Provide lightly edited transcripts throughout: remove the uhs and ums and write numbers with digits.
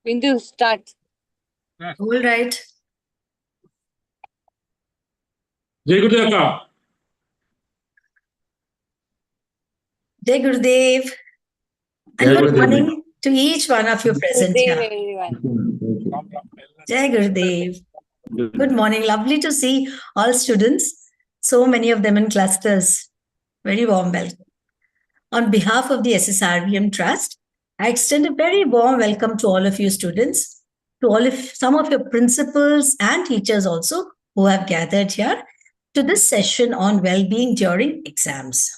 Bindu, start. All right. Jai Gurudev Akka. Jai Gurudev. And Jai good Gurudev. morning to each one of you present Good here. day, everyone. Jai Gurudev. Good morning. Lovely to see all students. So many of them in clusters. Very warm welcome. On behalf of the SSRVM Trust, I extend a very warm welcome to all of you students, to all of some of your principals and teachers also who have gathered here to this session on well-being during exams.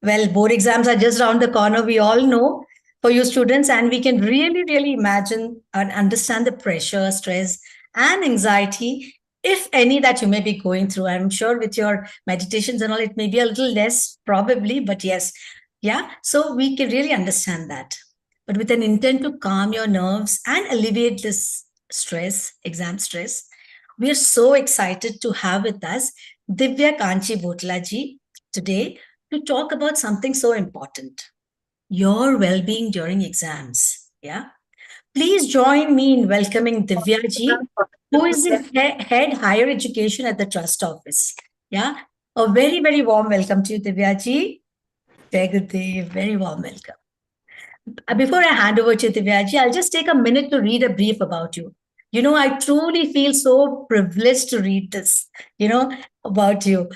Well, board exams are just around the corner, we all know, for you students, and we can really, really imagine and understand the pressure, stress, and anxiety, if any, that you may be going through. I'm sure with your meditations and all, it may be a little less, probably, but yes, yeah. So we can really understand that. But with an intent to calm your nerves and alleviate this stress, exam stress, we are so excited to have with us Divya Kanchibhotla ji today to talk about something so important, your well-being during exams. Yeah. Please join me in welcoming Divya ji, who is the head higher education at the trust office. Yeah. A very, very warm welcome to you, Divya ji. Jai Gurudev, very warm welcome. Before I hand over to Divya ji, I'll just take a minute to read a brief about you. I truly feel so privileged to read this, about you.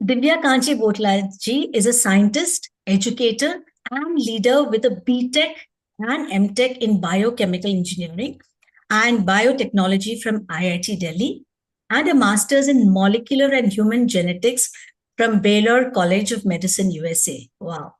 Divya Kanchibhotla ji is a scientist, educator, and leader with a BTech and MTech in biochemical engineering and biotechnology from IIT Delhi, and a master's in molecular and human genetics from Baylor College of Medicine, USA. Wow.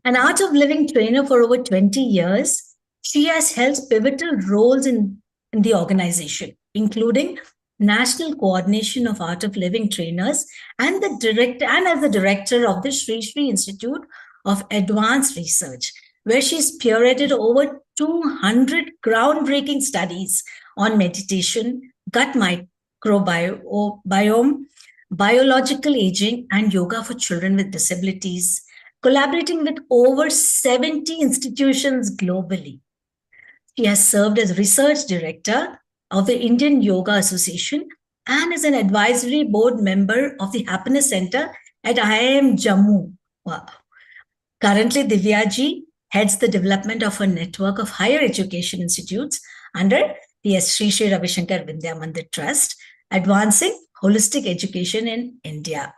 An art of living trainer for over 20 years, she has held pivotal roles in the organization, including national coordination of art of living trainers and as the director of the Sri Sri Institute of Advanced Research, where she spearheaded over 200 groundbreaking studies on meditation, gut microbiome, biological aging, and yoga for children with disabilities, collaborating with over 70 institutions globally. She has served as research director of the Indian Yoga Association and is an advisory board member of the Happiness Center at IIM Jammu. Wow. Currently, Divya ji heads the development of a network of higher education institutes under the Sri Sri Ravi Shankar Vidya Mandir Trust, advancing holistic education in India.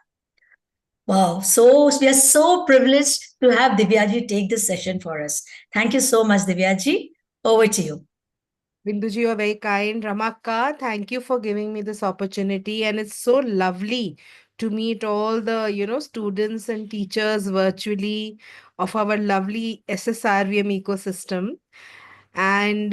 Wow. So we are so privileged to have Divyaji take this session for us. Thank you so much, Divyaji. Over to you. Binduji, you are very kind. Ramaka, thank you for giving me this opportunity. And it's so lovely to meet all the, students and teachers virtually of our lovely SSRVM ecosystem. And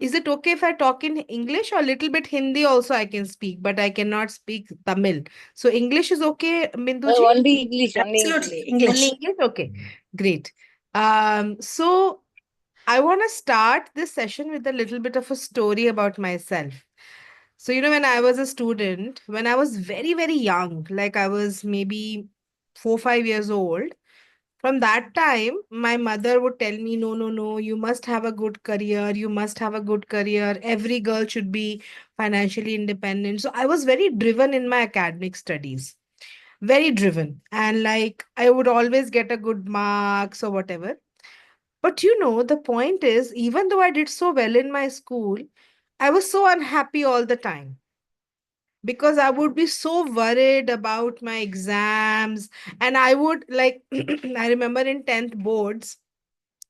is it okay if I talk in English or a little bit Hindi also I can speak, but I cannot speak Tamil. So English is okay, Binduji? Only English, only Absolutely. English. English. Only English? Okay, great. So I want to start this session with a little bit of a story about myself. So, when I was a student, when I was very, very young, like I was maybe 4, 5 years old, from that time, my mother would tell me, no, no, no, you must have a good career. You must have a good career. Every girl should be financially independent. So I was very driven in my academic studies, very driven. And like I would always get a good marks or whatever. But the point is, even though I did so well in my school, I was so unhappy all the time because I would be so worried about my exams. And I would like, I remember in 10th boards,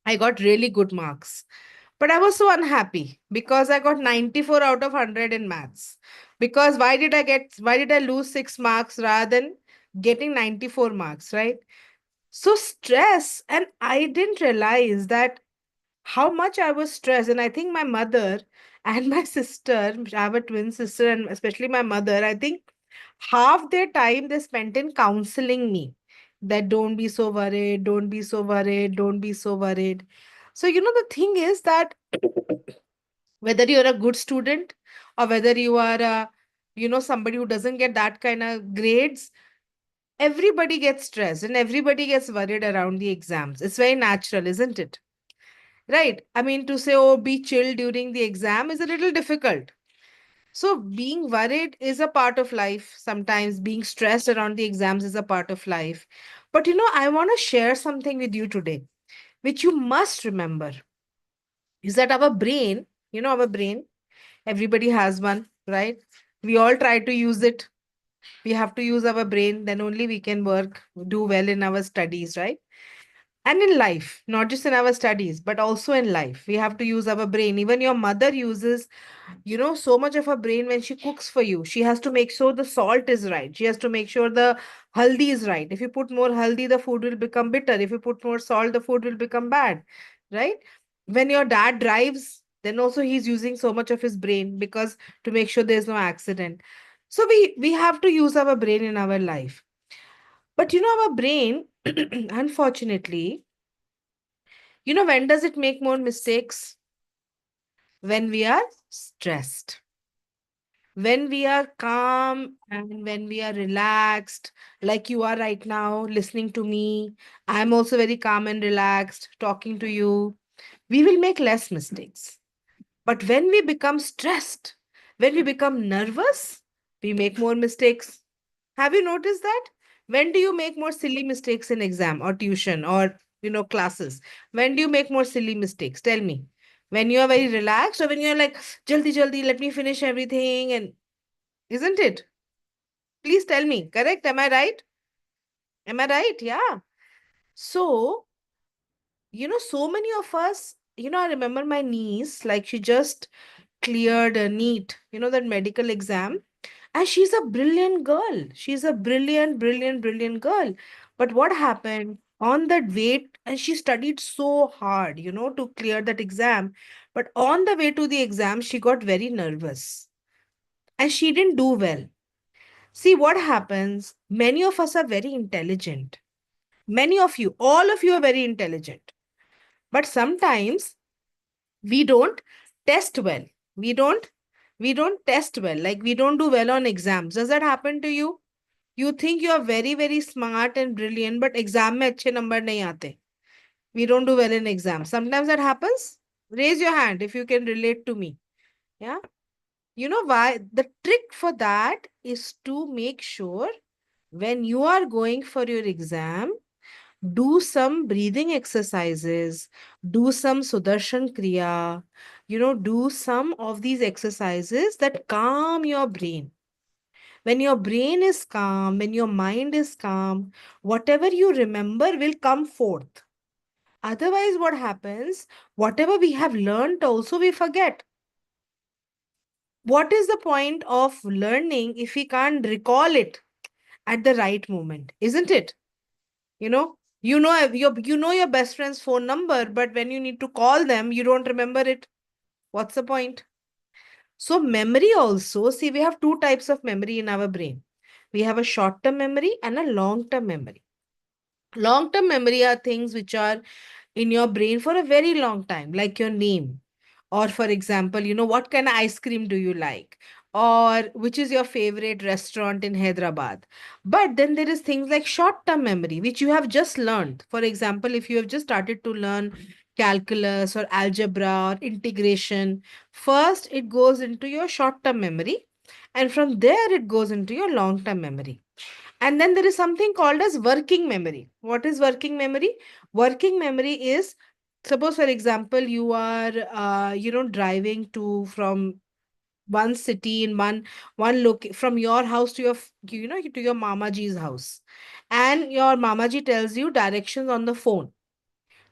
I got really good marks. But I was so unhappy because I got 94 out of 100 in maths. Because why did I lose 6 marks rather than getting 94 marks, right? So stress, and I didn't realize that how much I was stressed. And I think my mother and my sister, I have a twin sister, and especially my mother, I think half their time they spent in counseling me that don't be so worried, don't be so worried, don't be so worried. So, the thing is that whether you're a good student or whether you are somebody who doesn't get that kind of grades, everybody gets stressed and everybody gets worried around the exams. It's very natural, isn't it? right? I mean, to say, oh, be chill during the exam is a little difficult. So, being worried is a part of life. Sometimes being stressed around the exams is a part of life. But, I want to share something with you today, which you must remember is that our brain, our brain, everybody has one, right? We all try to use it. We have to use our brain, then only we can do well in our studies, right? And in life, not just in our studies, but also in life, we have to use our brain. Even your mother uses, so much of her brain when she cooks for you. She has to make sure the salt is right. She has to make sure the haldi is right. If you put more haldi, the food will become bitter. If you put more salt, the food will become bad, right? When your dad drives, then also he's using so much of his brain because to make sure there's no accident. So we have to use our brain in our life. But our brain, unfortunately, when does it make more mistakes? When we are stressed. When we are calm and when we are relaxed, like you are right now, listening to me, I'm also very calm and relaxed, talking to you, we will make less mistakes. But when we become stressed, when we become nervous, we make more mistakes. Have you noticed that? When do you make more silly mistakes in exam or tuition or classes? When do you make more silly mistakes? Tell me. When you are very relaxed or when you're like, jaldi jaldi, let me finish everything, and isn't it? Please tell me. Correct? Am I right? Am I right? Yeah. So, so many of us, I remember my niece, like she just cleared a NEET, that medical exam. And she's a brilliant girl. She's a brilliant, brilliant, brilliant girl. But what happened on that way, and she studied so hard, to clear that exam. But on the way to the exam, she got very nervous and she didn't do well. See what happens. Many of us are very intelligent. Many of you, all of you are very intelligent. But sometimes we don't test well. We don't we don't test well. Like we don't do well on exams. Does that happen to you? You think you are very, very smart and brilliant, but exam mein अच्छे number nahi aate. We don't do well in exams. Sometimes that happens. Raise your hand if you can relate to me. Yeah. You know why? The trick for that is to make sure when you are going for your exam, do some breathing exercises, do some Sudarshan Kriya, do some of these exercises that calm your brain. When your brain is calm, when your mind is calm, whatever you remember will come forth. Otherwise, what happens? Whatever we have learned, also we forget. What is the point of learning if we can't recall it at the right moment? Isn't it? You know your best friend's phone number, but when you need to call them, you don't remember it. What's the point? So memory also, see, we have two types of memory in our brain. We have a short-term memory and a long-term memory. Long-term memory are things which are in your brain for a very long time, like your name. Or, for example, what kind of ice cream do you like? Or which is your favorite restaurant in Hyderabad? But then there is things like short-term memory, which you have just learned. For example, if you have just started to learn calculus or algebra or integration, first it goes into your short-term memory, and from there it goes into your long-term memory. And then there is something called as working memory. What is working memory? Working memory is, suppose for example, you are, driving to from one city in one look from your house to your, to your mama ji's house, and your mama ji tells you directions on the phone.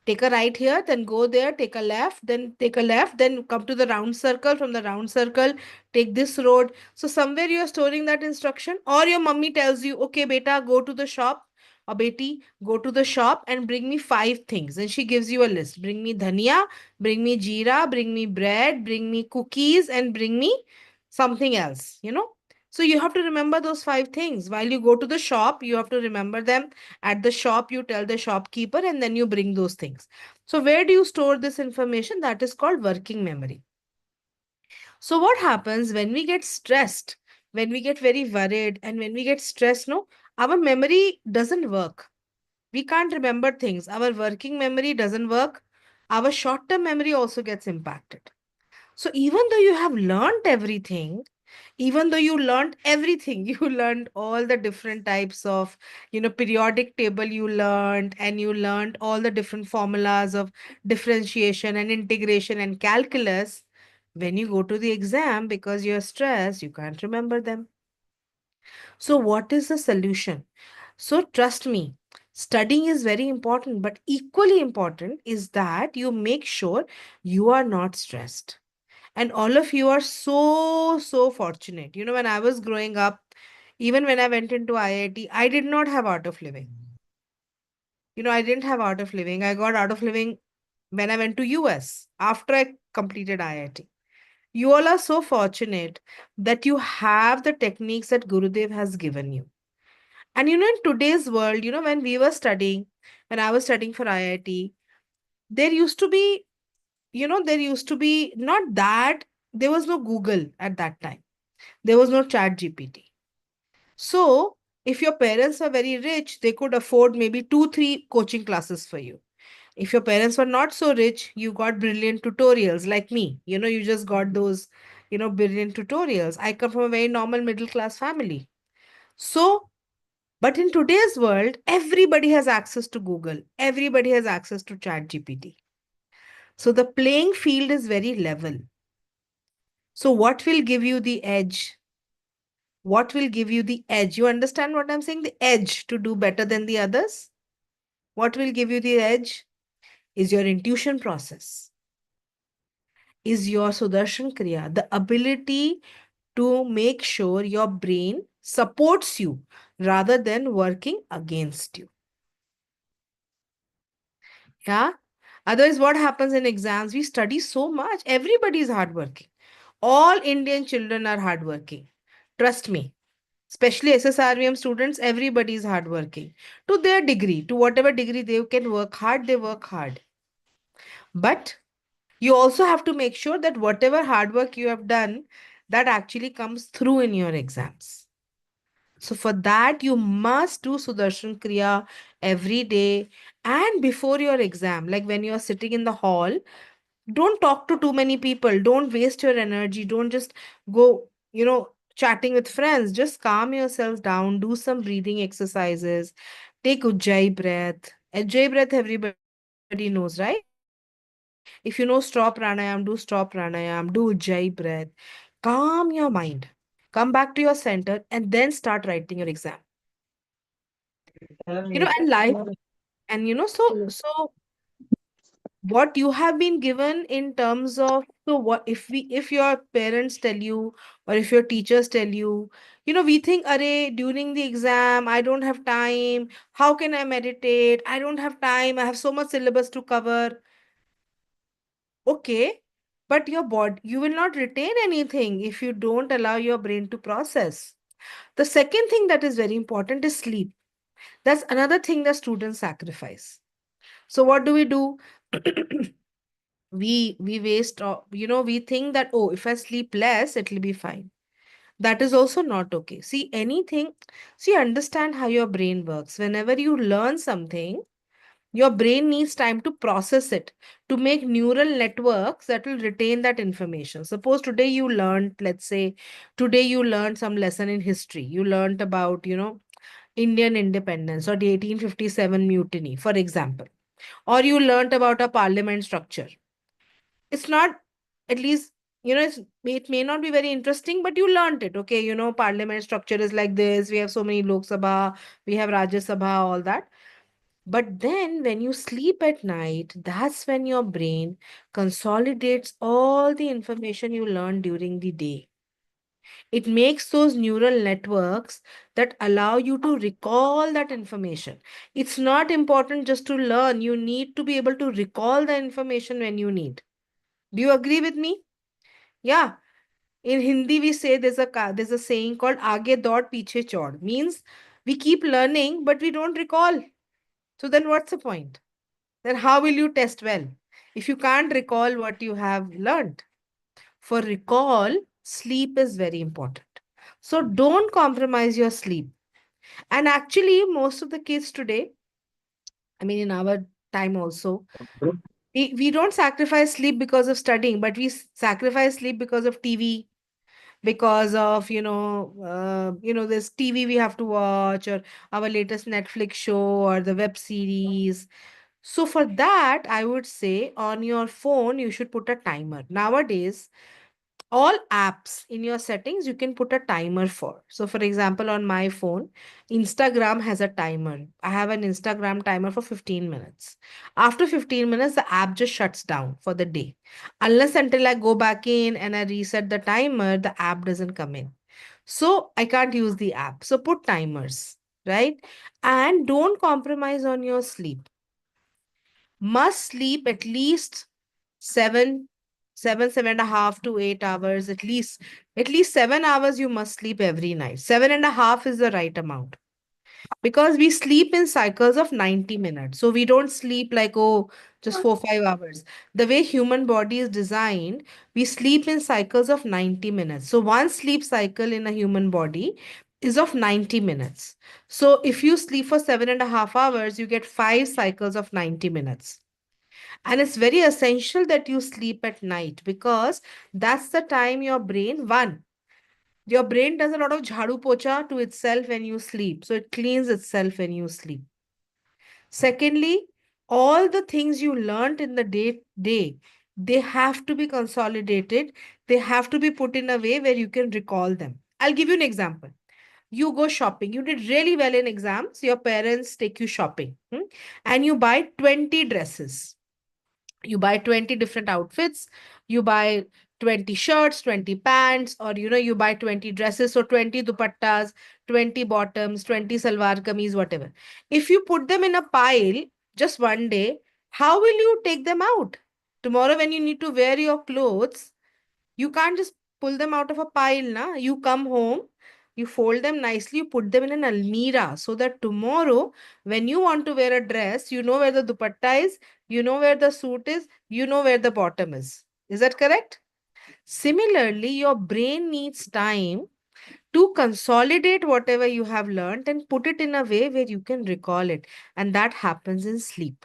Take a right here, then go there, take a left, then take a left, then come to the round circle. From the round circle, take this road. So somewhere you are storing that instruction, or your mummy tells you, okay, beta, go to the shop, or beti, go to the shop and bring me 5 things. And she gives you a list. Bring me dhania, bring me jeera, bring me bread, bring me cookies, and bring me something else. So you have to remember those 5 things. While you go to the shop, you have to remember them. At the shop, you tell the shopkeeper and then you bring those things. So where do you store this information? That is called working memory. So what happens when we get stressed, when we get very worried and when we get stressed, no, our memory doesn't work. We can't remember things. Our working memory doesn't work. our short-term memory also gets impacted. So even though you have learned everything, even though you learned everything, you learned all the different types of, periodic table you learned, and you learned all the different formulas of differentiation and integration and calculus. When you go to the exam, because you're stressed, you can't remember them. So what is the solution? So trust me, studying is very important, but equally important is that you make sure you are not stressed. And all of you are so, so fortunate. When I was growing up, even when I went into IIT, I did not have art of living. I didn't have art of living. I got art of living when I went to US after I completed IIT. You all are so fortunate that you have the techniques that Gurudev has given you. And in today's world, when we were studying, when I was studying for IIT, there used to be, not that, there was no Google at that time. There was no chat GPT. So if your parents were very rich, they could afford maybe 2, 3 coaching classes for you. If your parents were not so rich, you got brilliant tutorials like me. You just got those, brilliant tutorials. I come from a very normal middle class family. So, but in today's world, everybody has access to Google. Everybody has access to chat GPT. So the playing field is very level. So what will give you the edge? What will give you the edge? You understand what I'm saying? The edge to do better than the others? What will give you the edge is your intuition process, is your Sudarshan Kriya, the ability to make sure your brain supports you rather than working against you. Yeah. Otherwise, what happens in exams? We study so much. Everybody is hardworking. All Indian children are hardworking. Trust me. Especially SSRVM students, everybody is hardworking. To their degree, to whatever degree they can work hard, they work hard. But you also have to make sure that whatever hard work you have done, that actually comes through in your exams. So for that, you must do Sudarshan Kriya every day and before your exam. Like when you're sitting in the hall, don't talk to too many people. Don't waste your energy. Don't just go, chatting with friends. Just calm yourself down. Do some breathing exercises. Take Ujjayi breath. Ujjayi breath, everybody knows, right? If you know straw pranayam, do straw pranayam. Do Ujjayi breath. Calm your mind. Come back to your center and then start writing your exam. And life, and so what you have been given in terms of, so what if your parents tell you, or if your teachers tell you, we think, array, during the exam I don't have time, how can I meditate, I don't have time, I have so much syllabus to cover. Okay, but your body, you will not retain anything if you don't allow your brain to process. The second thing that is very important is sleep. That's another thing that students sacrifice. So what do? We waste, we think that, oh, if I sleep less it'll be fine. That is also not okay. See, understand how your brain works. Whenever you learn something, your brain needs time to process it, to make neural networks that will retain that information. Suppose today you learned, let's say today you learned some lesson in history, you learned about, Indian independence or the 1857 mutiny, for example, or you learned about a parliament structure. It's not, at least, it may not be very interesting, but you learned it. Okay, parliament structure is like this, we have so many Lok Sabha, we have Rajya Sabha, all that. But then when you sleep at night, that's when your brain consolidates all the information you learned during the day. It makes those neural networks that allow you to recall that information. It's not important just to learn, you need to be able to recall the information when you need. Do you agree with me? Yeah. In Hindi, we say there's a saying called "Aage daud piche chod," means we keep learning, but we don't recall. So then what's the point? Then how will you test well if you can't recall what you have learned? For recall, sleep is very important. So don't compromise your sleep. And actually, most of the kids today, I mean, in our time also, We don't sacrifice sleep because of studying, but we sacrifice sleep because of TV, because of this TV we have to watch, or our latest Netflix show, or the web series. So for that, I would say on your phone you should put a timer. Nowadays, all apps in your settings you can put a timer for. So for example, on my phone, Instagram has a timer. I have an Instagram timer for 15 minutes. After 15 minutes, the app just shuts down for the day. Unless until I go back in and I reset the timer, the app doesn't come in. So I can't use the app. So put timers, right? And don't compromise on your sleep. Must sleep at least seven, 7.5 to 8 hours, at least 7 hours you must sleep every night. 7.5 is the right amount, because we sleep in cycles of 90 minutes. So we don't sleep like, oh, just 4 5 hours. The way human body is designed, we sleep in cycles of 90 minutes. So one sleep cycle in a human body is of 90 minutes. So if you sleep for 7.5 hours, you get 5 cycles of 90 minutes. And it's very essential that you sleep at night, because that's the time your brain does a lot of jhadu pocha to itself when you sleep. So it cleans itself when you sleep. Secondly, all the things you learned in the day, they have to be consolidated. They have to be put in a way where you can recall them. I'll give you an example. You go shopping. You did really well in exams. Your parents take you shopping, and you buy 20 dresses. You buy 20 different outfits. You buy 20 shirts, 20 pants, or you buy 20 dresses, so 20 dupattas, 20 bottoms, 20 salwar kameez, whatever. If you put them in a pile just one day, how will you take them out tomorrow when you need to wear your clothes? You can't just pull them out of a pile, na. You come home, you fold them nicely, you put them in an almirah, so that tomorrow when you want to wear a dress, you know where the dupatta is, you know where the suit is, you know where the bottom is. Is that correct? Similarly, your brain needs time to consolidate whatever you have learned and put it in a way where you can recall it. And that happens in sleep.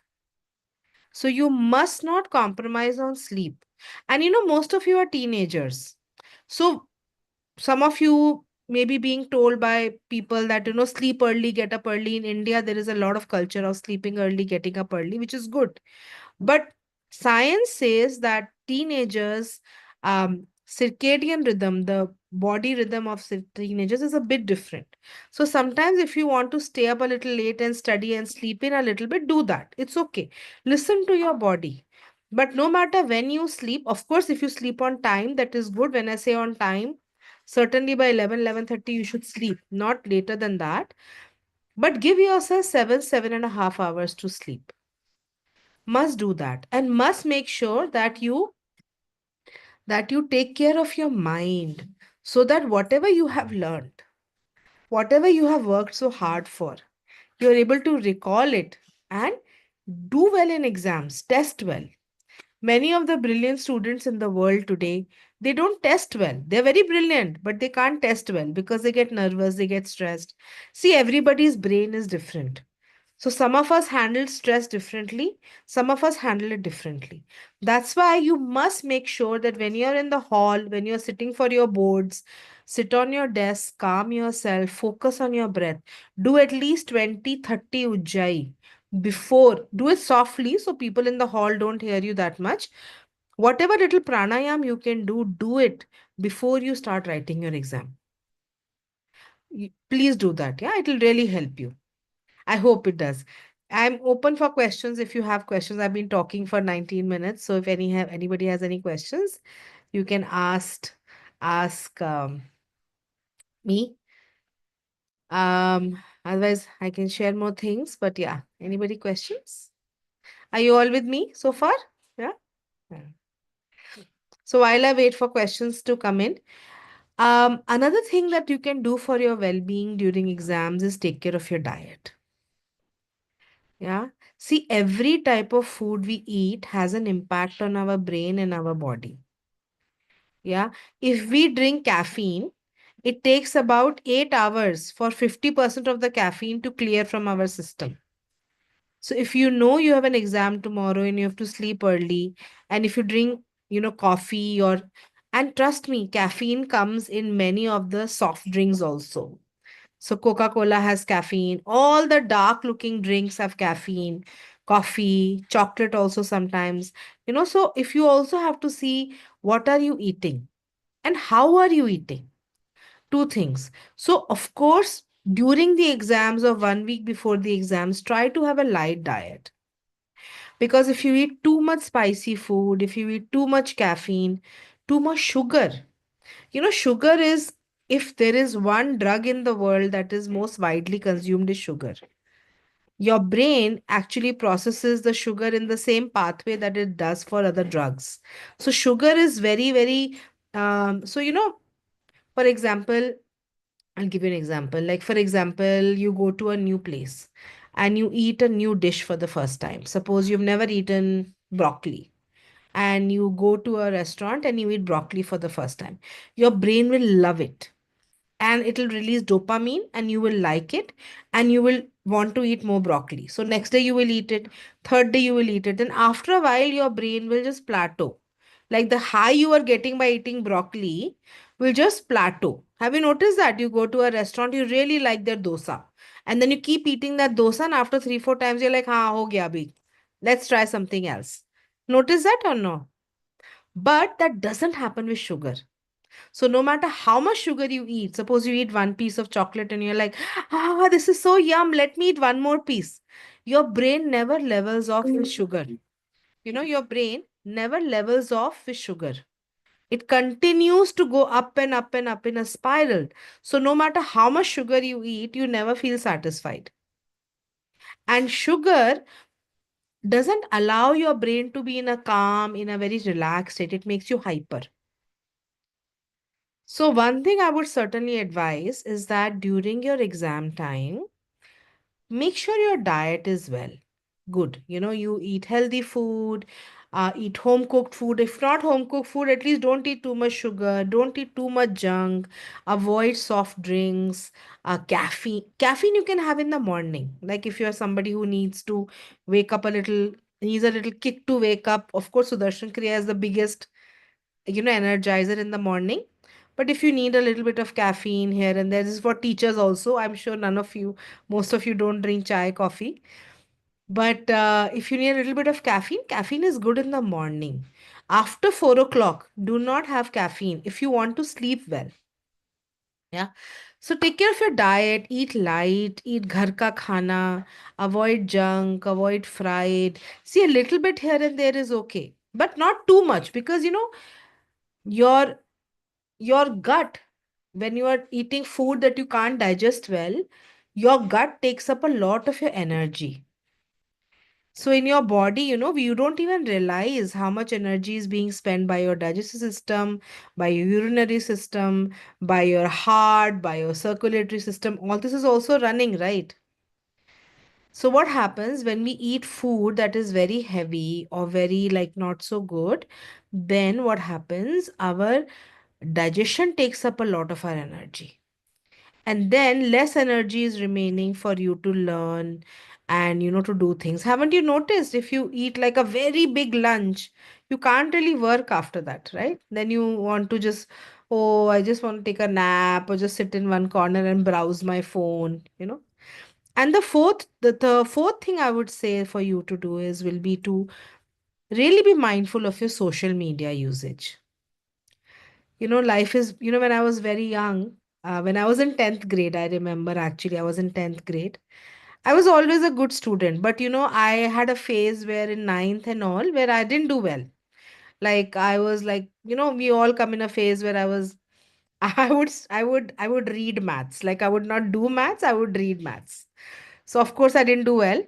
So you must not compromise on sleep. And most of you are teenagers. So some of you may be being told by people that, sleep early, get up early. In India, there is a lot of culture of sleeping early, getting up early, which is good. But science says that teenagers, circadian rhythm, the body rhythm of teenagers is a bit different. So sometimes if you want to stay up a little late and study and sleep in a little bit, do that. It's okay. Listen to your body. But no matter when you sleep, of course, if you sleep on time, that is good. When I say on time, certainly by 11:30, you should sleep, not later than that. But give yourself 7.5 hours to sleep. Must do that, and must make sure that you take care of your mind, so that whatever you have learned, whatever you have worked so hard for, you're able to recall it and do well in exams, test well. Many of the brilliant students in the world today, they don't test well. They're very brilliant, but they can't test well because they get nervous, they get stressed. See, everybody's brain is different. So some of us handle stress differently, some of us handle it differently. That's why you must make sure that when you're in the hall, when you're sitting for your boards, sit on your desk, calm yourself, focus on your breath. Do at least 20-30 ujjayi before. Do it softly so people in the hall don't hear you that much. Whatever little pranayam you can do, do it before you start writing your exam. Please do that. Yeah, it will really help you. I hope it does. I'm open for questions if you have questions. I've been talking for 19 minutes. So if anybody has any questions, you can ask me. Otherwise I can share more things. But yeah, anybody questions? Are you all with me so far? Yeah. Yeah. So while I wait for questions to come in, another thing that you can do for your well-being during exams is take care of your diet. Yeah. See, every type of food we eat has an impact on our brain and our body. Yeah. If we drink caffeine, it takes about 8 hours for 50% of the caffeine to clear from our system. So if you know you have an exam tomorrow and you have to sleep early, and if you drink, coffee or, and trust me, caffeine comes in many of the soft drinks also. So Coca-Cola has caffeine, all the dark looking drinks have caffeine, coffee, chocolate also sometimes. So if you also have to see what are you eating and how are you eating? Two things. So of course, during the exams or 1 week before the exams, try to have a light diet. Because if you eat too much spicy food, if you eat too much caffeine, too much sugar, sugar is, if there is one drug in the world that is most widely consumed, is sugar. Your brain actually processes the sugar in the same pathway that it does for other drugs. So sugar is very, very, so, for example, I'll give you an example. Like, for example, you go to a new place and you eat a new dish for the first time. Suppose you've never eaten broccoli and you go to a restaurant and you eat broccoli for the first time. Your brain will love it and it'll release dopamine and you will like it and you will want to eat more broccoli. So next day you will eat it, third day you will eat it, and after a while your brain will just plateau. Like the high you are getting by eating broccoli will just plateau. Have you noticed that you go to a restaurant, you really like their dosa, and then you keep eating that dosa, and after 3 4 times you're like, ha, ho gaya abhi, let's try something else. Notice that or no? But that doesn't happen with sugar. So no matter how much sugar you eat, suppose you eat one piece of chocolate and you're like, this is so yum, let me eat one more piece. Your brain never levels off with sugar. Your brain never levels off with sugar. It continues to go up and up and up in a spiral. So no matter how much sugar you eat, you never feel satisfied. And sugar doesn't allow your brain to be in a calm, in a very relaxed state. It makes you hyper. So, one thing I would certainly advise is that during your exam time, make sure your diet is well. Good. You eat healthy food, eat home cooked food. If not home cooked food, at least don't eat too much sugar, don't eat too much junk, avoid soft drinks, caffeine. Caffeine you can have in the morning. Like if you're somebody who needs to wake up a little, needs a little kick to wake up. Of course, Sudarshan Kriya is the biggest energizer in the morning. But if you need a little bit of caffeine here and there, this is for teachers also. I'm sure most of you don't drink chai, coffee. But if you need a little bit of caffeine, caffeine is good in the morning. After 4 o'clock, do not have caffeine if you want to sleep well. Yeah. So take care of your diet, eat light, eat ghar ka khana, avoid junk, avoid fried. See, a little bit here and there is okay, but not too much because your your gut, when you are eating food that you can't digest well, your gut takes up a lot of your energy. So in your body, you don't even realize how much energy is being spent by your digestive system, by your urinary system, by your heart, by your circulatory system. All this is also running, right? So what happens when we eat food that is very heavy or very like not so good, then what happens? Our digestion takes up a lot of our energy. And then less energy is remaining for you to learn and to do things. Haven't you noticed if you eat like a very big lunch, you can't really work after that, right? Then you want to just, oh, I just want to take a nap or just sit in one corner and browse my phone. And the fourth thing I would say for you to do will be to really be mindful of your social media usage. Life is, when I was very young, when I was in 10th grade, I remember actually I was in 10th grade. I was always a good student, but I had a phase where in ninth and all, where I didn't do well. Like I was like, we all come in a phase where I would read maths. Like I would not do maths, I would read maths. So of course I didn't do well.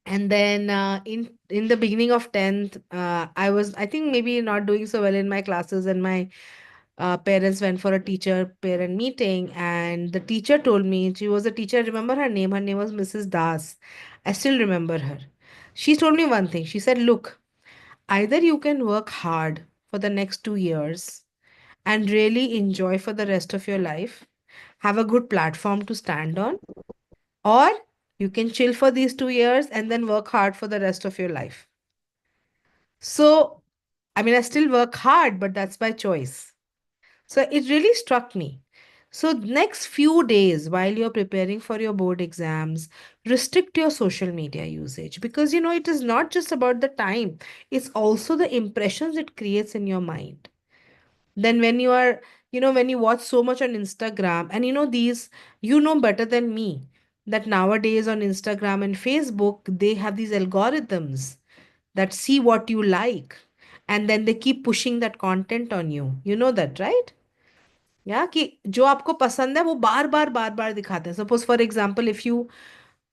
And then in the beginning of 10th, I think maybe not doing so well in my classes, and my parents went for a teacher parent meeting, and the teacher told me, she was a teacher, I remember her name was Mrs. Das. I still remember her. She told me one thing. She said, look, either you can work hard for the next 2 years and really enjoy for the rest of your life, have a good platform to stand on, or You can chill for these 2 years and then work hard for the rest of your life. So, I mean, I still work hard, but that's by choice. So it really struck me. So next few days while you're preparing for your board exams, restrict your social media usage because it is not just about the time, it's also the impressions it creates in your mind. Then when you are, when you watch so much on Instagram and these, better than me that nowadays on Instagram and Facebook, they have these algorithms that see what you like and then they keep pushing that content on you. You know that, right? या कि जो आपको पसंद है वो बार बार दिखाते हैं. Suppose for example, if you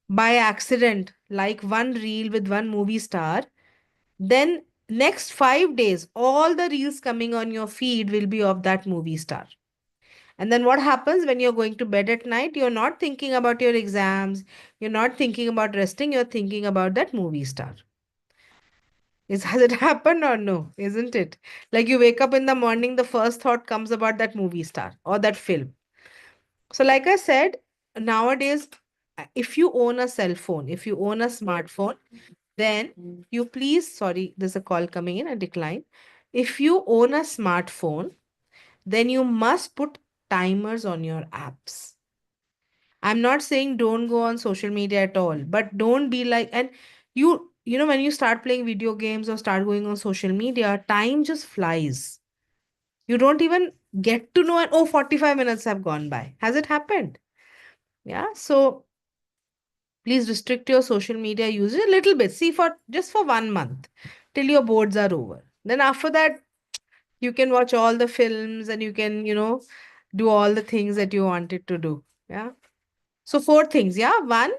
by accident like one reel with one movie star, then next 5 days all the reels coming on your feed will be of that movie star. And then what happens when you're going to bed at night? You're not thinking about your exams, you're not thinking about resting, you're thinking about that movie star. Has it happened or no? Isn't it? Like you wake up in the morning, the first thought comes about that movie star or that film. So, like I said, nowadays, if you own a cell phone, if you own a smartphone, then you please, sorry, there's a call coming in, I decline. If you own a smartphone, then you must put timers on your apps. I'm not saying don't go on social media at all, but don't be like, and when you start playing video games or start going on social media, time just flies. You don't even get to know, and oh, 45 minutes have gone by. Has it happened? Yeah. So please restrict your social media usage a little bit. See, for just for 1 month till your boards are over. Then after that, you can watch all the films and you can, do all the things that you wanted to do. Yeah. So 4 things. Yeah. One,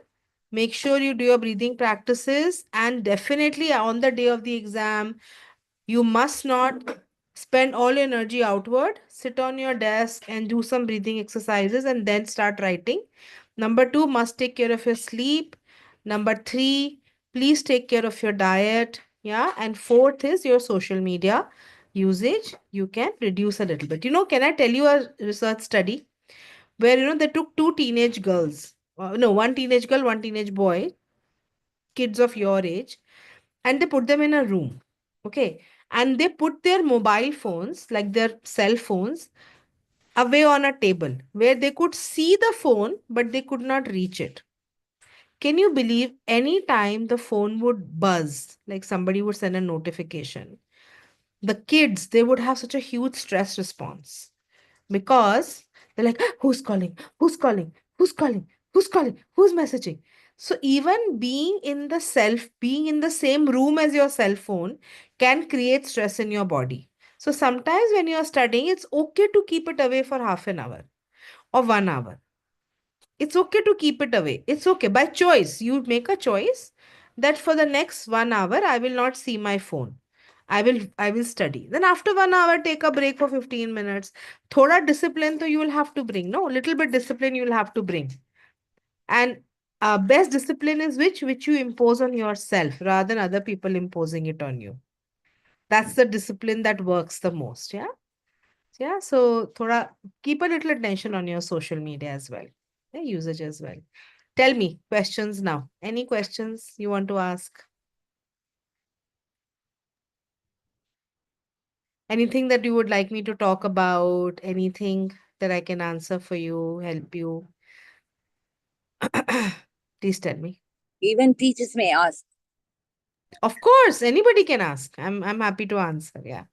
make sure you do your breathing practices, and definitely on the day of the exam, you must not spend all your energy outward. Sit on your desk and do some breathing exercises and then start writing. Number 2, must take care of your sleep. Number 3, please take care of your diet. Yeah. And 4th is your social media usage. You can reduce a little bit. Can I tell you a research study where, they took 2 teenage girls, no, one teenage girl, one teenage boy, kids of your age, and they put them in a room. Okay. And they put their mobile phones, like their cell phones, away on a table where they could see the phone, but they could not reach it. Can you believe any time the phone would buzz, like somebody would send a notification, the kids, they would have such a huge stress response because they're like, who's calling? Who's calling? Who's calling? Who's calling? Who's messaging? So even being in the same room as your cell phone can create stress in your body. So sometimes when you're studying, it's okay to keep it away for half an hour or 1 hour. It's okay to keep it away. It's okay. By choice, you make a choice that for the next 1 hour, I will not see my phone. I will study. Then after 1 hour, take a break for 15 minutes. Thoda discipline to you will have to bring. No, little bit discipline you will have to bring. And best discipline is which you impose on yourself rather than other people imposing it on you. That's the discipline that works the most. Yeah. Yeah. So thoda keep a little attention on your social media as well. Yeah, usage as well. Tell me questions now. Any questions you want to ask? Anything that you would like me to talk about? Anything that I can answer for you, help you? Please tell me. Even teachers may ask. Of course, anybody can ask. I'm happy to answer. Yeah.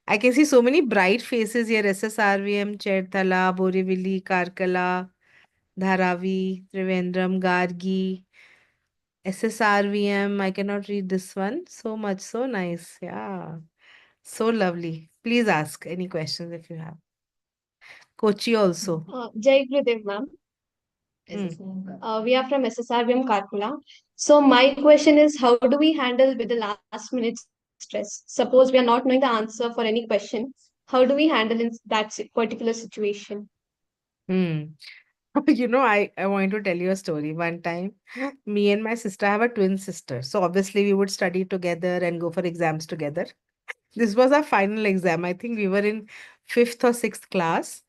I can see so many bright faces here. SSRVM, Cherthala, Borivali, Karkala, Dharavi, Trivandrum, Gargi. SSRVM, I cannot read this one. So much, so nice. Yeah. So lovely. Please ask any questions if you have. Kochi also. Jai Gurudev, ma'am. Hmm. We are from SSRVM Karkula. So my question is, how do we handle with the last minute stress? Suppose we are not knowing the answer for any question. How do we handle in that particular situation? Hmm. I want to tell you a story. One time, me and my sister, I have a twin sister. So obviously we would study together and go for exams together. This was our final exam. I think we were in fifth or sixth class.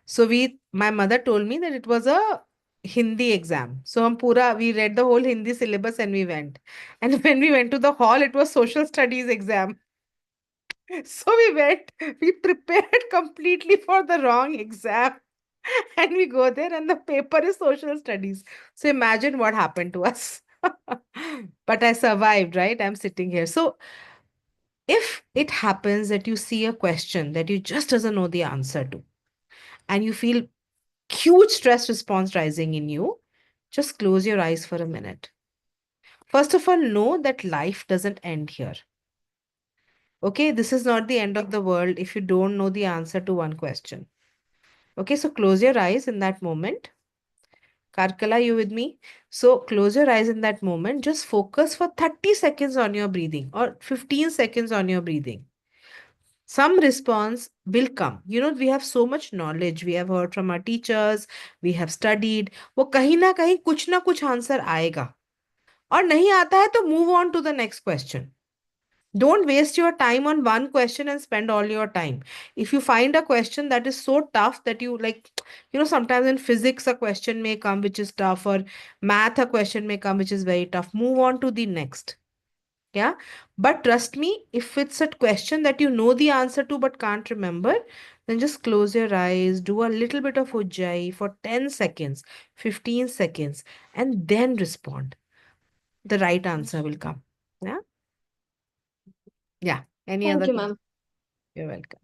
So my mother told me that it was a Hindi exam. So we read the whole Hindi syllabus and we went. And when we went to the hall, it was social studies exam. So we prepared completely for the wrong exam. And we go there and the paper is social studies. So imagine what happened to us. But I survived, right? I'm sitting here. So if it happens that you see a question that you just doesn't know the answer to, and you feel huge stress response rising in you, just close your eyes for a minute. First of all, know that life doesn't end here. Okay, this is not the end of the world if you don't know the answer to one question. Okay, so close your eyes in that moment. Karkala, you with me? So close your eyes in that moment. Just focus for 30 seconds on your breathing or 15 seconds on your breathing. Some response will come. You know, we have so much knowledge. We have heard from our teachers. We have studied. वो कहीं ना कुछ answer आएगा. और नहीं आता है तो move on to the next question. Don't waste your time on one question and spend all your time. If you find a question that is so tough that you like, sometimes in physics a question may come which is tough, or math a question may come which is very tough. Move on to the next. Yeah. But trust me, if it's a question that you know the answer to but can't remember, then just close your eyes, do a little bit of ujjayi for 10 seconds, 15 seconds, and then respond. The right answer will come. Yeah. Yeah. Any Thank other you, question? ma'am. You're welcome.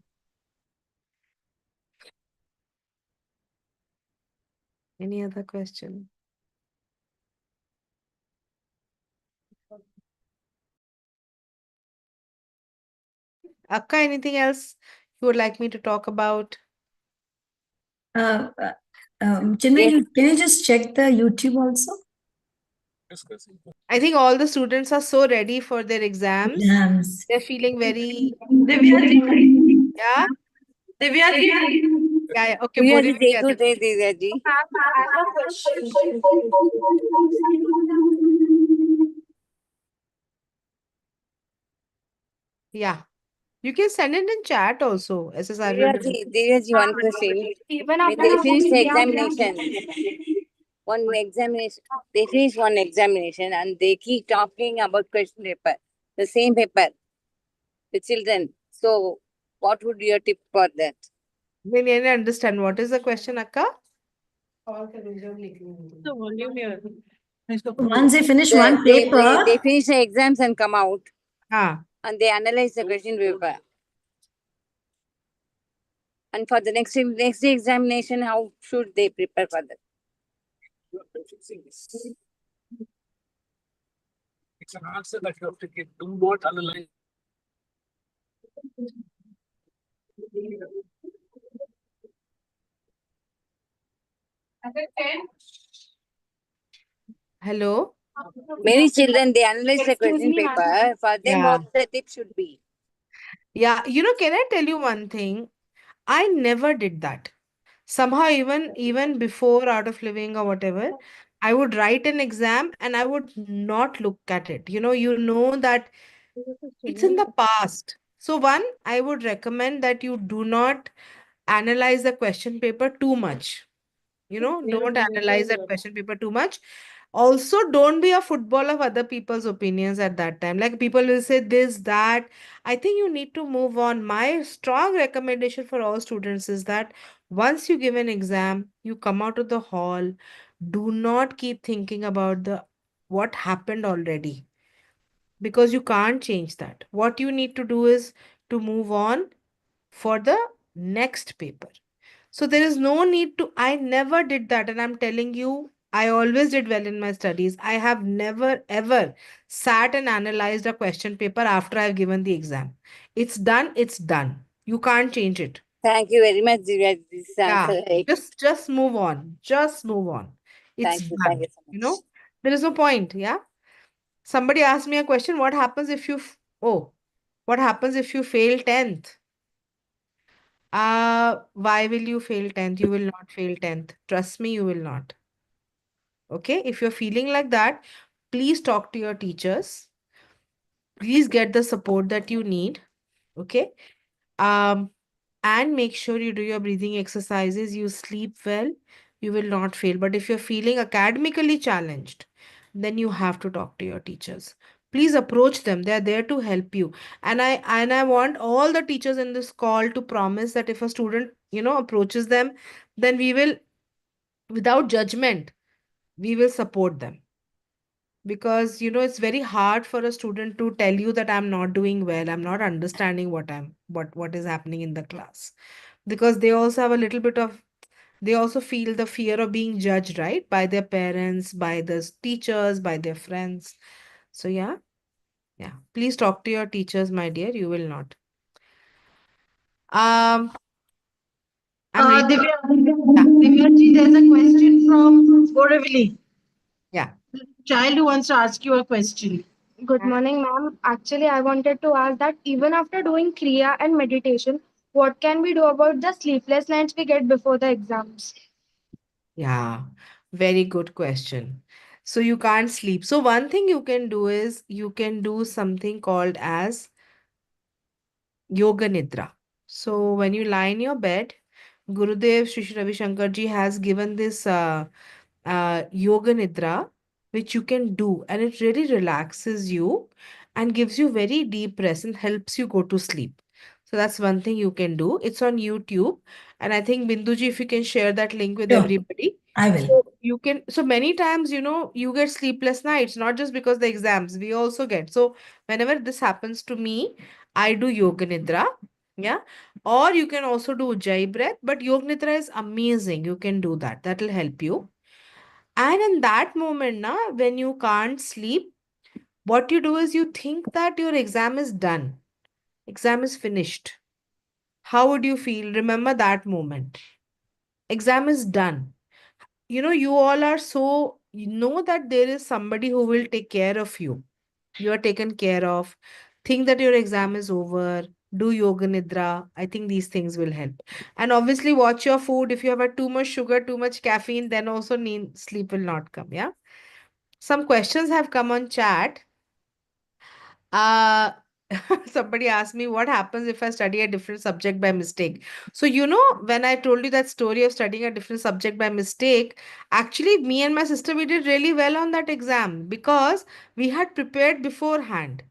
Any other question? Akka, anything else you would like me to talk about? Chinmay, Yes. can you just check the YouTube also? I think all the students are so ready for their exams. Exams. They're feeling very, Divya ji. yeah, Divya ji. yeah. Okay, Divya बोलिए ji, Divya देखो जी. दे Divya ji. Yeah, you can send it in chat also. Divya ji, one question. When they finish the examination, they finish one examination and they keep talking about question paper, the same paper, the children. So, what would your tip for that? I didn't understand. What is the question, Akka? Once they finish one paper, They finish the exams and come out Ah, and they analyze the question paper. And for the next day examination, how should they prepare for that? It's an answer that you have to give. Do not analyze. hello. Many children they analyze the question paper. For them, Yeah. what the tip should be? Yeah, can I tell you one thing? I never did that. Somehow, even before Art of Living or whatever, I would write an exam and I would not look at it. You know that it's in the past. So one, I would recommend that you do not analyze the question paper too much. Don't analyze that question paper too much. Also, don't be a football of other people's opinions at that time. Like people will say this, that. I think you need to move on. My strong recommendation for all students is that once you give an exam, you come out of the hall, do not keep thinking about the what happened already, because you can't change that. What you need to do is to move on for the next paper. So there is no need to, I never did that. And I'm telling you, I always did well in my studies. I have never ever sat and analyzed a question paper after I've given the exam. It's done, it's done. You can't change it. Thank you very much, Divya. This Yeah. answer, right? Just move on. Just move on. It's Thank done. you so much. There is no point. Yeah. Somebody asked me a question, what happens if what happens if you fail 10th? Why will you fail 10th? You will not fail 10th. Trust me, you will not. Okay, if you're feeling like that, please talk to your teachers. Please get the support that you need. Okay. And make sure you do your breathing exercises, you sleep well, you will not fail. But if you're feeling academically challenged, then you have to talk to your teachers. Please approach them. They are there to help you. And I want all the teachers in this call to promise that if a student, approaches them, then we will, without judgment, we will support them. Because it's very hard for a student to tell you that I'm not doing well, I'm not understanding what is happening in the class, because they also have a little bit of, they also feel the fear of being judged, right, by their parents, by the teachers, by their friends. So yeah, yeah, please talk to your teachers, my dear. You will not. um I'm reading. Divya, Yeah, Divya ji, there's a question from Borivali. yeah. Child who wants to ask you a question. Good morning, ma'am. Actually, I wanted to ask that even after doing Kriya and meditation, what can we do about the sleepless nights we get before the exams? Yeah, very good question. So you can't sleep. So one thing you can do is you can do something called as Yoga Nidra. So when you lie in your bed, Gurudev Shri Shri Ravi Shankar ji has given this Yoga Nidra, which you can do, and it really relaxes you and gives you very deep rest and helps you go to sleep. So that's one thing you can do. It's on YouTube, and I think Binduji, if you can share that link with Sure, everybody. I will. So you can, so many times, you get sleepless nights, not just because the exams, we also get. So whenever this happens to me, I do Yoga Nidra. Yeah. Or you can also do Ujjayi breath, but Yoga Nidra is amazing. You can do that. That will help you. And in that moment, when you can't sleep, what you do is you think that your exam is done, exam is finished. How would you feel? Remember that moment. Exam is done. You all are so, you know that there is somebody who will take care of you. You are taken care of. Think that your exam is over. Do yoga nidra. I think these things will help. And obviously, watch your food. If you have had too much sugar, too much caffeine, then also sleep will not come. Yeah. Some questions have come on chat. Uh, somebody asked me what happens if I study a different subject by mistake. So, when I told you that story of studying a different subject by mistake, actually, me and my sister, we did really well on that exam because we had prepared beforehand.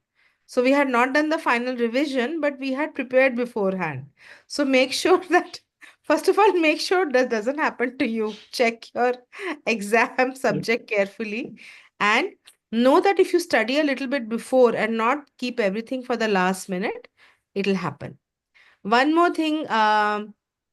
So, we had not done the final revision, but we had prepared beforehand. So, make sure that, first of all, make sure that doesn't happen to you. Check your exam subject carefully. And know that if you study a little bit before and not keep everything for the last minute, it'll happen. One more thing,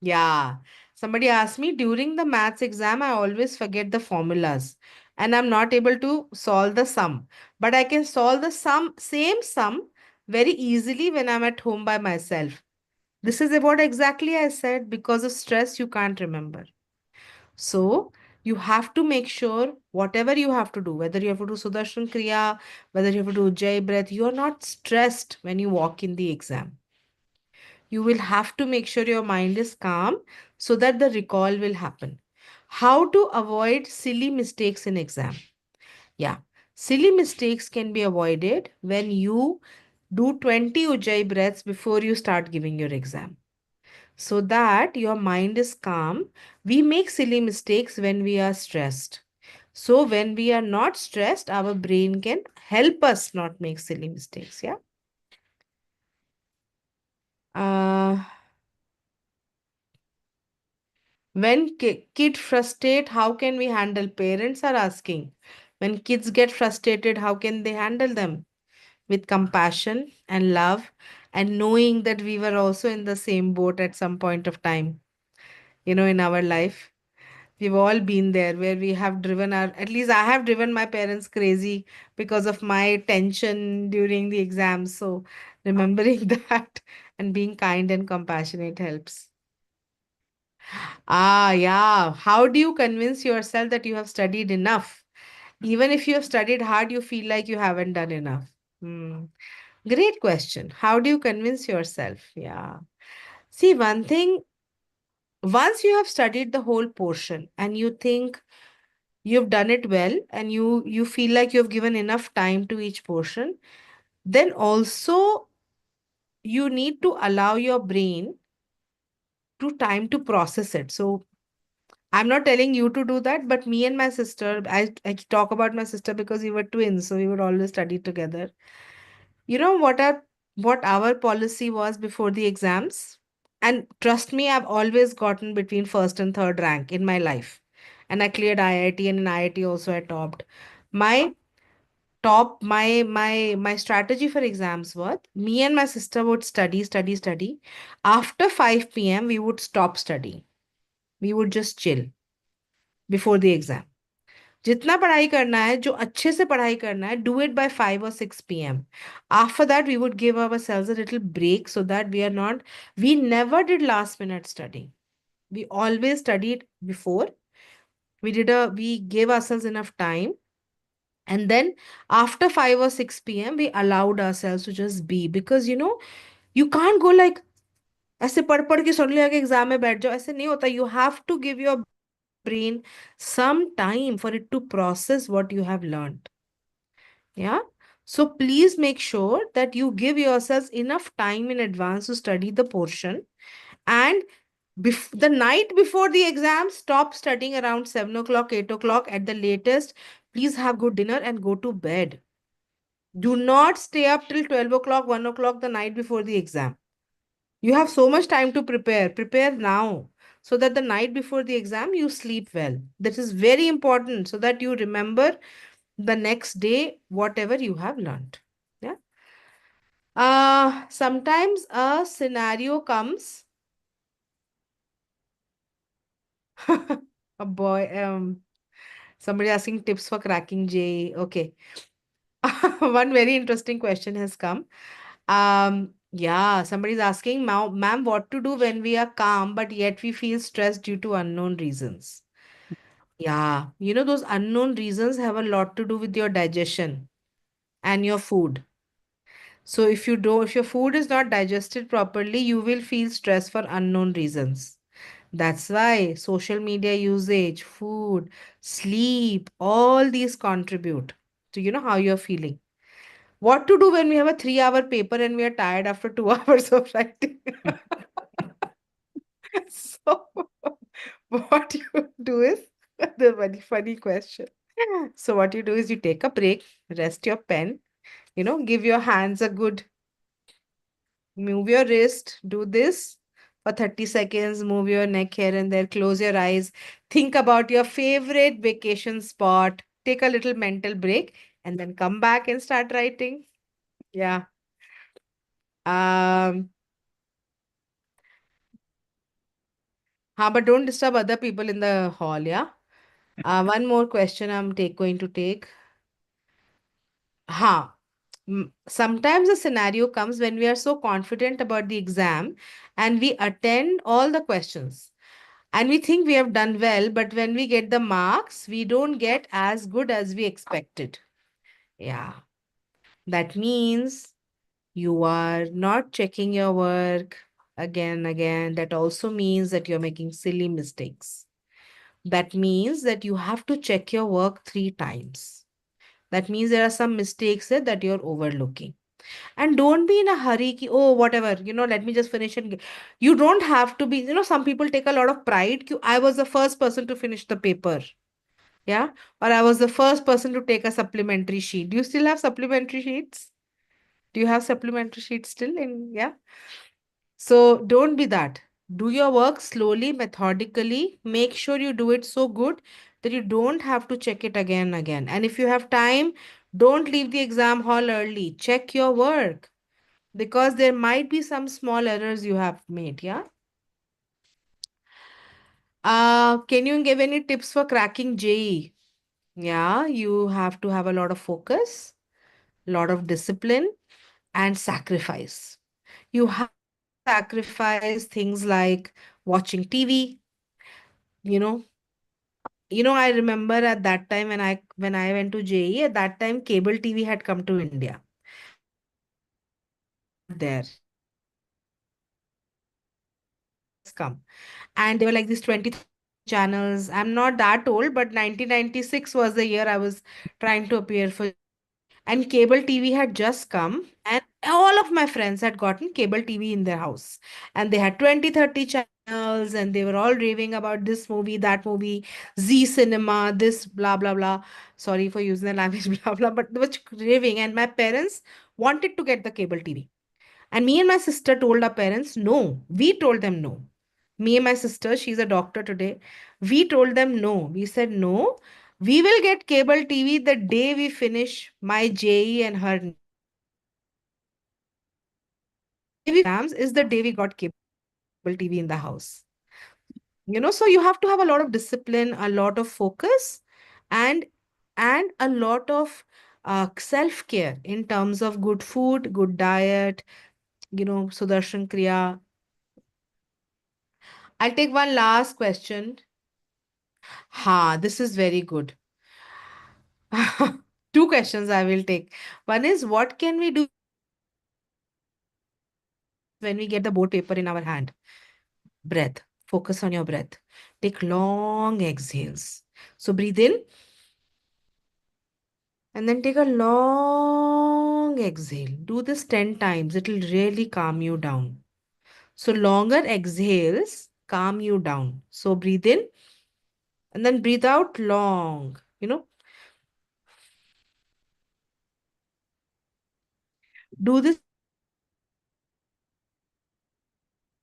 yeah, somebody asked me during the maths exam, I always forget the formulas and I'm not able to solve the sum. But I can solve the same sum very easily when I'm at home by myself. This is what exactly I said. Because of stress, you can't remember. So you have to make sure whatever you have to do, whether you have to do Sudarshan Kriya, whether you have to do Jai breath, you are not stressed when you walk in the exam. You will have to make sure your mind is calm so that the recall will happen. How to avoid silly mistakes in exam? Yeah, silly mistakes can be avoided when you do 20 Ujjayi breaths before you start giving your exam so that your mind is calm. We make silly mistakes when we are stressed. So, when we are not stressed, our brain can help us not make silly mistakes. Yeah. Uh, when kid frustrate, how can we handle? Parents are asking. When kids get frustrated, how can they handle them? With compassion and love, and knowing that we were also in the same boat at some point of time, in our life. We've all been there where we have driven at least I have driven my parents crazy because of my tension during the exams. So remembering that and being kind and compassionate helps. Ah, yeah. How do you convince yourself that you have studied enough? Even if you have studied hard, you feel like you haven't done enough. Hmm. Great question. How do you convince yourself? Yeah. See, one thing, once you have studied the whole portion and you think you've done it well and you feel like you've given enough time to each portion, then also you need to allow your brain to time to process it. So I'm not telling you to do that, but me and my sister, I talk about my sister because we were twins, so we would always study together. You know what our policy was before the exams? And trust me, I've always gotten between first and third rank in my life. And I cleared IIT, and in IIT also I topped. My my strategy for exams was me and my sister would study. After 5 p.m. we would stop studying. We would just chill before the exam. जितना पढ़ाई करना है, जो अच्छे से पढ़ाई करना है, do it by 5 or 6 p.m. After that, we would give ourselves a little break so that we never did last minute studying. We always studied before. We gave ourselves enough time. And then after 5 or 6 p.m., we allowed ourselves to just be, because you can't go like ऐसे पढ़ पढ़ के suddenly आके exam में बैठ जाओ, ऐसे नहीं होता. You have to give your brain some time for it to process what you have learned. Yeah. So please make sure that you give yourselves enough time in advance to study the portion. And the night before the exam, stop studying around 7 o'clock, 8 o'clock at the latest. Please have good dinner and go to bed. Do not stay up till 12 o'clock, 1 o'clock the night before the exam. You have so much time to prepare. Prepare now so that the night before the exam you sleep well. That is very important so that you remember the next day whatever you have learned. Yeah. Sometimes a scenario comes. A boy, somebody asking tips for cracking J. Okay. One very interesting question has come. Yeah, somebody's asking, ma'am, what to do when we are calm, but yet we feel stressed due to unknown reasons? Yeah, those unknown reasons have a lot to do with your digestion and your food. So if your food is not digested properly, you will feel stress for unknown reasons. That's why social media usage, food, sleep, all these contribute to how you're feeling. What to do when we have a 3 hour paper and we are tired after 2 hours of writing? So, what you do is the very funny question. So, what you do is you take a break, rest your pen, give your hands a good move your wrist, do this for 30 seconds, move your neck here and there, close your eyes, think about your favorite vacation spot, take a little mental break, and then come back and start writing. Yeah. Um, but don't disturb other people in the hall, yeah? One more question I'm going to take. Ha. Sometimes a scenario comes when we are so confident about the exam and we attend all the questions and we think we have done well, but when we get the marks, we don't get as good as we expected. Yeah. That means you are not checking your work again. That also means that you're making silly mistakes. That means that you have to check your work 3 times. That means there are some mistakes there that you're overlooking. And don't be in a hurry, oh, whatever, let me just finish it. You don't have to be, some people take a lot of pride. I was the first person to finish the paper. Yeah. Or I was the first person to take a supplementary sheet. Do you still have supplementary sheets? Do you have supplementary sheets still in? Yeah. So don't be that. Do your work slowly, methodically. Make sure you do it so good that you don't have to check it again and again. And if you have time, don't leave the exam hall early. Check your work because there might be some small errors you have made. Yeah. Can you give any tips for cracking JE? Yeah, you have to have a lot of focus, a lot of discipline, and sacrifice. You have to sacrifice things like watching TV. You know, I remember at that time when I went to JE, at that time cable TV had come to India. Satellite TV was not there. It had just come. And there were like these 20,000 channels. I'm not that old, but 1996 was the year I was trying to appear for JE. and cable TV had just come, and all of my friends had gotten cable TV in their house, and they had 20, 30 channels, and they were all raving about this movie, that movie, Z Cinema, this blah blah blah. Sorry for using the language blah blah, but they were raving, and my parents wanted to get the cable TV. And me and my sister told our parents, no. We told them no. Me and my sister, she's a doctor today. We told them no. We said no. We will get cable TV the day we finish my JE and her NEET. The day we exams is the day we got cable TV in the house. So you have to have a lot of discipline, a lot of focus, and a lot of self-care in terms of good food, good diet, Sudarshan Kriya. I'll take one last question. Ha, this is very good. Two questions I will take. One is, what can we do when we get the board paper in our hand? Breath. Focus on your breath. Take long exhales. So breathe in and then take a long exhale. Do this 10 times. It will really calm you down. So longer exhales calm you down. So breathe in and then breathe out long. Do this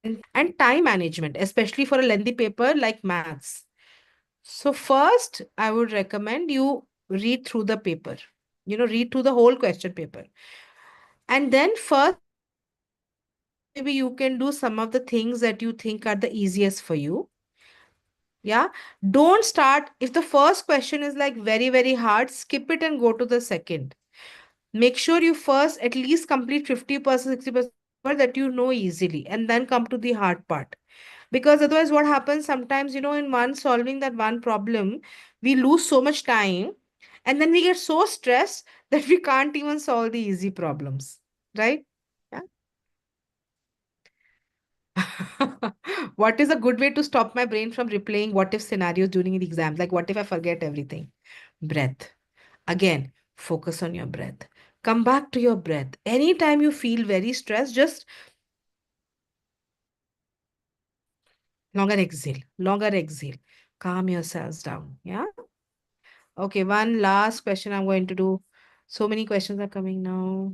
10 times. And time management, especially for a lengthy paper like maths. So first, I would recommend you read through the paper. Read through the whole question paper. And then first, maybe you can do some of the things that you think are the easiest for you. Yeah. Don't start. If the first question is like very, very hard, skip it and go to the second. Make sure you first at least complete 50%, 60% of the paper that you know easily, and then come to the hard part. Because otherwise, what happens sometimes, in one solving that one problem, we lose so much time, and then we get so stressed that we can't even solve the easy problems. Right? Yeah. What is a good way to stop my brain from replaying what if scenarios during the exams? Like, what if I forget everything? Breath. Again, focus on your breath. Come back to your breath. Anytime you feel very stressed, just longer exhale, longer exhale. Calm yourselves down. Yeah. Okay, one last question I'm going to do. So many questions are coming now.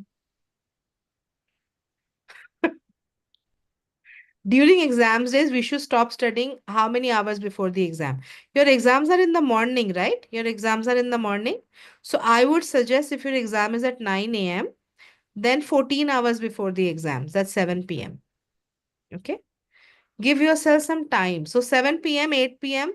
During exams days, we should stop studying how many hours before the exam? Your exams are in the morning, right? Your exams are in the morning. So I would suggest if your exam is at 9 a.m., then 14 hours before the exams, that's 7 p.m. Okay. Give yourself some time. So 7 p.m., 8 p.m.,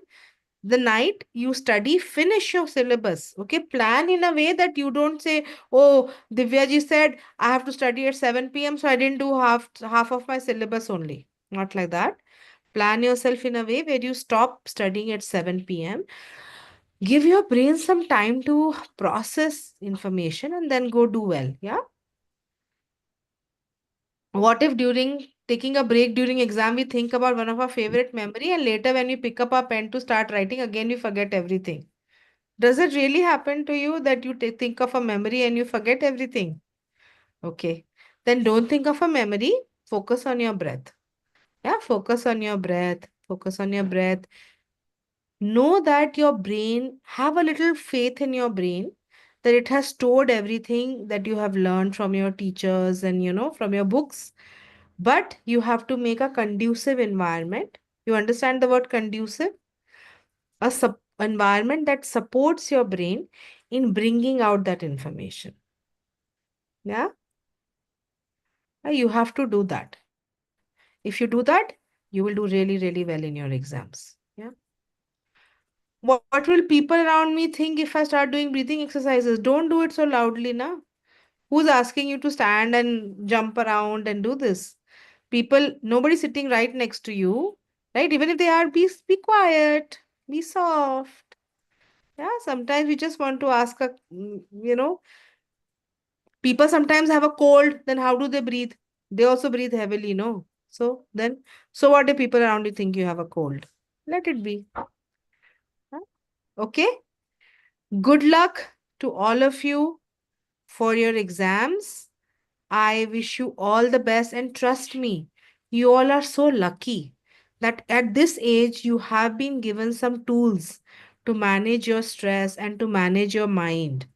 the night you study, finish your syllabus. Okay. Plan in a way that you don't say, oh, Divya ji said I have to study at 7 p.m., so I didn't do half of my syllabus only. Not like that. Plan yourself in a way where you stop studying at 7 p.m. Give your brain some time to process information and then go do well. Yeah. What if during taking a break during exam, we think about one of our favorite memory, and later when we pick up our pen to start writing, again we forget everything? Does it really happen to you that you think of a memory and you forget everything? Okay. Then don't think of a memory. Focus on your breath. Yeah, focus on your breath. Focus on your breath. Know that your brain, have a little faith in your brain that it has stored everything that you have learned from your teachers and, from your books. But you have to make a conducive environment. You understand the word conducive? A environment that supports your brain in bringing out that information. Yeah. You have to do that. If you do that, you will do really, really well in your exams. Yeah. What will people around me think if I start doing breathing exercises? Don't do it so loudly, na? Who's asking you to stand and jump around and do this? People, nobody sitting right next to you, right? Even if they are, be quiet, be soft. Yeah, sometimes we just want to ask people sometimes have a cold, then how do they breathe? They also breathe heavily, no? So what do people around you think you have a cold? Let it be. Huh? Okay. Good luck to all of you for your exams. I wish you all the best, and trust me, you all are so lucky that at this age you have been given some tools to manage your stress and to manage your mind.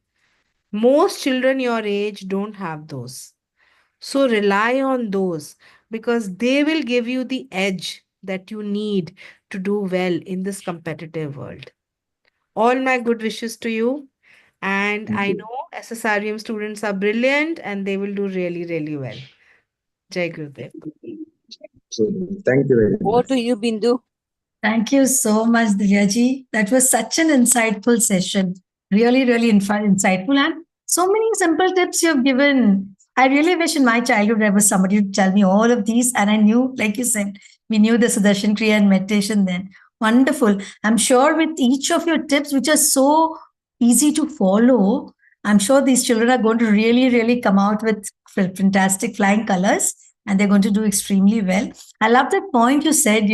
Most children your age don't have those. So rely on those because they will give you the edge that you need to do well in this competitive world. All my good wishes to you. And Thank I you. know SSRM students are brilliant and they will do really, really well. Jai Gurudev. Thank you very Over much. to you, Bindu. Thank you so much, Divyaji. That was such an insightful session. Really, really insightful. And so many simple tips you've given. I really wish in my childhood there was somebody to tell me all of these. And I knew, like you said, we knew the Sudarshan Kriya and meditation then. Wonderful. I'm sure with each of your tips, which are so easy to follow, I'm sure these children are going to really, really come out with fantastic flying colors and they're going to do extremely well. I love that point you said,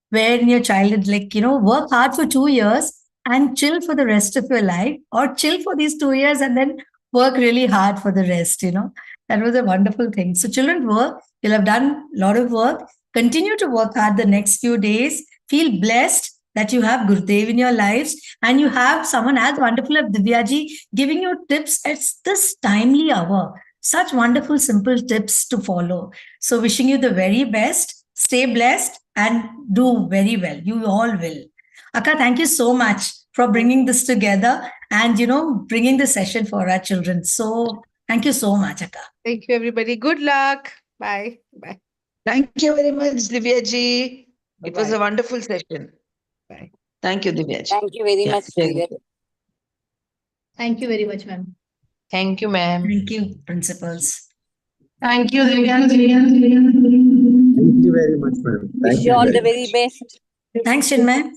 where in your childhood, like, work hard for 2 years and chill for the rest of your life, or chill for these 2 years and then work really hard for the rest. That was a wonderful thing. So, children, work, you'll have done a lot of work. Continue to work hard the next few days. Feel blessed that you have Gurudev in your lives and you have someone as wonderful as Divyaji giving you tips at this timely hour. Such wonderful, simple tips to follow. So, wishing you the very best. Stay blessed and do very well. You all will. Akka, thank you so much for bringing this together and, bringing the session for our children. So, thank you so much, Akka. Thank you, everybody. Good luck. Bye. Bye. Thank you very much, Divya ji. It was Bye-bye. a wonderful session. Bye. Thank you, Divya ji. Thank you very Yeah, much, thank Divya. you. Thank you very much, ma'am. Thank you, ma'am. Thank you, principals. Thank you, Divya. Thank you very much, ma'am. Thank Wish you you all very the much. very best. Thanks, Chinmay.